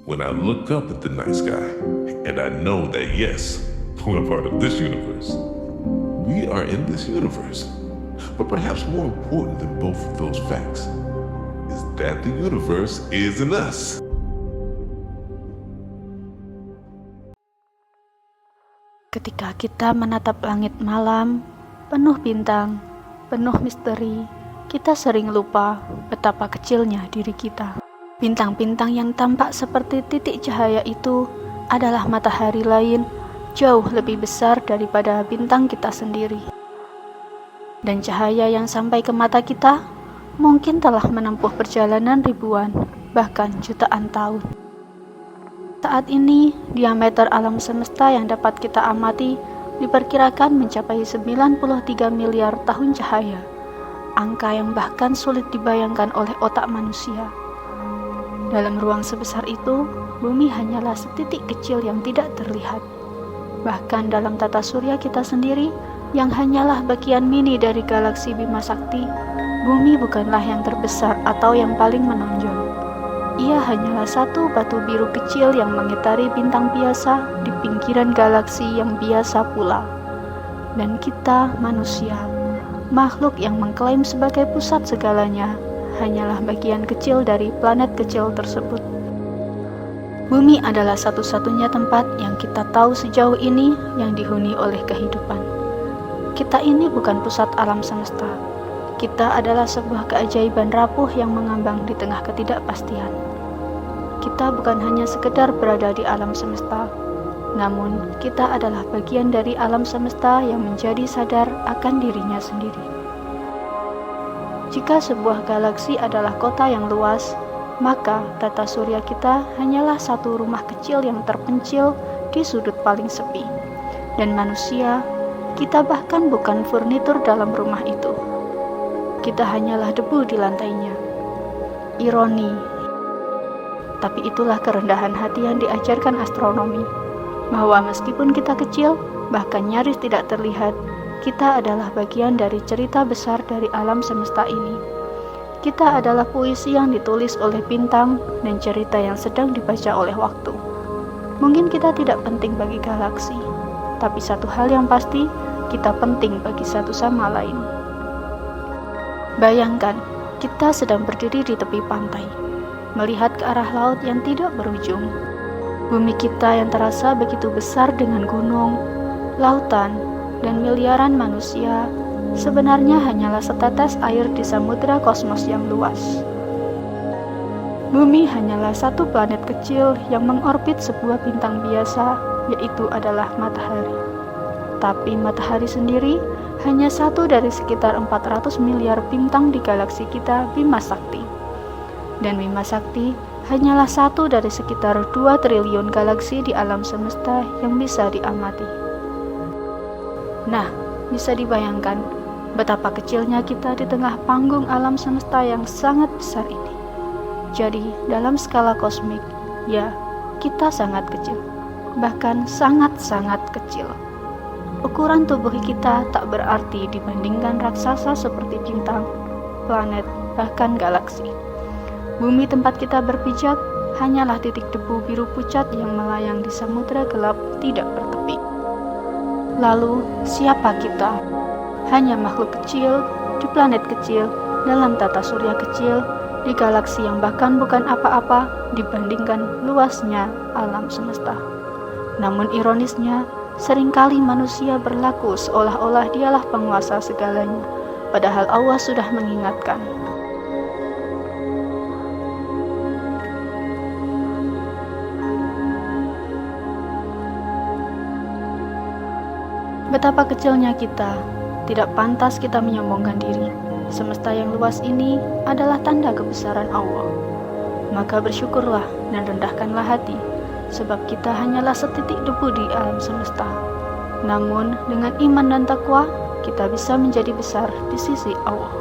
When I look up at the night sky, and I know that yes, we're part of this universe. We are in this universe. But perhaps more important than both of those facts is that the universe is in us. Ketika kita menatap langit malam, penuh bintang, penuh misteri, kita sering lupa betapa kecilnya diri kita. Bintang-bintang yang tampak seperti titik cahaya itu adalah matahari lain jauh lebih besar daripada bintang kita sendiri. Dan cahaya yang sampai ke mata kita mungkin telah menempuh perjalanan ribuan, bahkan jutaan tahun. Saat ini, diameter alam semesta yang dapat kita amati diperkirakan mencapai 93 miliar tahun cahaya, angka yang bahkan sulit dibayangkan oleh otak manusia. Dalam ruang sebesar itu, bumi hanyalah setitik kecil yang tidak terlihat. Bahkan dalam tata surya kita sendiri, yang hanyalah bagian mini dari galaksi Bima Sakti, bumi bukanlah yang terbesar atau yang paling menonjol. Ia hanyalah satu batu biru kecil yang mengitari bintang biasa di pinggiran galaksi yang biasa pula. Dan kita, manusia, makhluk yang mengklaim sebagai pusat segalanya, hanyalah bagian kecil dari planet kecil tersebut. Bumi adalah satu-satunya tempat yang kita tahu sejauh ini yang dihuni oleh kehidupan. Kita ini bukan pusat alam semesta. Kita adalah sebuah keajaiban rapuh yang mengambang di tengah ketidakpastian. Kita bukan hanya sekedar berada di alam semesta, namun kita adalah bagian dari alam semesta yang menjadi sadar akan dirinya sendiri. Jika sebuah galaksi adalah kota yang luas, maka tata surya kita hanyalah satu rumah kecil yang terpencil di sudut paling sepi. Dan manusia, kita bahkan bukan furnitur dalam rumah itu. Kita hanyalah debu di lantainya. Ironi. Tapi itulah kerendahan hati yang diajarkan astronomi, bahwa meskipun kita kecil, bahkan nyaris tidak terlihat, kita adalah bagian dari cerita besar dari alam semesta ini. Kita adalah puisi yang ditulis oleh bintang dan cerita yang sedang dibaca oleh waktu. Mungkin kita tidak penting bagi galaksi, tapi satu hal yang pasti, kita penting bagi satu sama lain. Bayangkan, kita sedang berdiri di tepi pantai, melihat ke arah laut yang tidak berujung. Bumi kita yang terasa begitu besar dengan gunung, lautan, dan miliaran manusia sebenarnya hanyalah setetes air di samudera kosmos yang luas. Bumi hanyalah satu planet kecil yang mengorbit sebuah bintang biasa, yaitu adalah matahari. Tapi matahari sendiri hanya satu dari sekitar 400 miliar bintang di galaksi kita Bima Sakti. Dan Bima Sakti hanyalah satu dari sekitar 2 triliun galaksi di alam semesta yang bisa diamati. Nah, bisa dibayangkan betapa kecilnya kita di tengah panggung alam semesta yang sangat besar ini. Jadi, dalam skala kosmik, ya, kita sangat kecil, bahkan sangat-sangat kecil. Ukuran tubuh kita tak berarti dibandingkan raksasa seperti bintang, planet, bahkan galaksi. Bumi tempat kita berpijak hanyalah titik debu biru pucat yang melayang di samudera gelap tidak bertepi. Lalu, siapa kita? Hanya makhluk kecil, di planet kecil, dalam tata surya kecil, di galaksi yang bahkan bukan apa-apa dibandingkan luasnya alam semesta. Namun ironisnya, seringkali manusia berlaku seolah-olah dialah penguasa segalanya, padahal Allah sudah mengingatkan. Betapa kecilnya kita, tidak pantas kita menyombongkan diri. Semesta yang luas ini adalah tanda kebesaran Allah. Maka bersyukurlah dan rendahkanlah hati, sebab kita hanyalah setitik debu di alam semesta. Namun dengan iman dan takwa, kita bisa menjadi besar di sisi Allah.